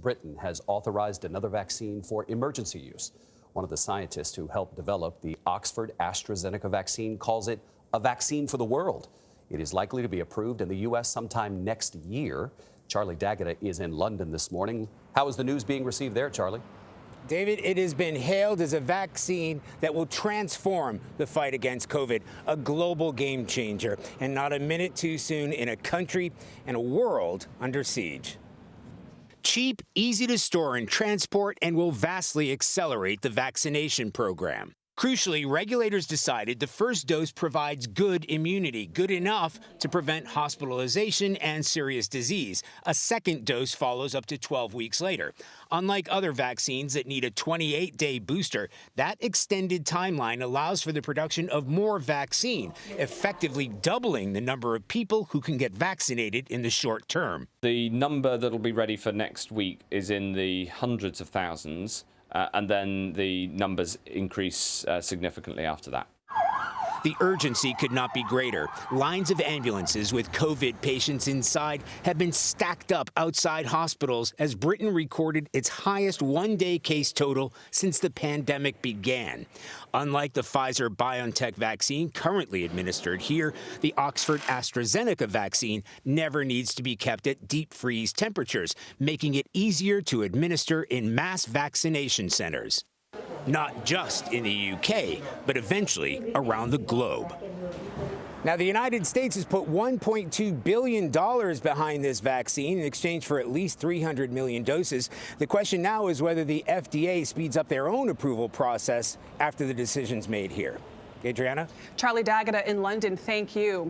Britain has authorized another vaccine for emergency use. One of the scientists who helped develop the Oxford-AstraZeneca vaccine calls it a vaccine for the world. It is likely to be approved in the U.S. sometime next year. Charlie D'Agata is in London this morning. How is the news being received there, Charlie? David, it has been hailed as a vaccine that will transform the fight against COVID, a global game changer, and not a minute too soon in a country and a world under siege. Cheap, easy to store and transport, and will vastly accelerate the vaccination program. Crucially, regulators decided the first dose provides good immunity, good enough to prevent hospitalization and serious disease. A second dose follows up to 12 weeks later. Unlike other vaccines that need a 28-day booster, that extended timeline allows for the production of more vaccine, effectively doubling the number of people who can get vaccinated in the short term. The number that'll be ready for next week is in the hundreds of thousands. And then the numbers increase significantly after that. The urgency could not be greater. Lines of ambulances with COVID patients inside have been stacked up outside hospitals as Britain recorded its highest one-day case total since the pandemic began. Unlike the Pfizer-BioNTech vaccine currently administered here, the Oxford-AstraZeneca vaccine never needs to be kept at deep freeze temperatures, making it easier to administer in mass vaccination centers. Not just in the UK, but eventually around the globe. Now, the United States has put $1.2 billion behind this vaccine in exchange for at least 300 million doses. The question now is whether the FDA speeds up their own approval process after the decision's made here. Adriana? Charlie D'Agata in London, thank you.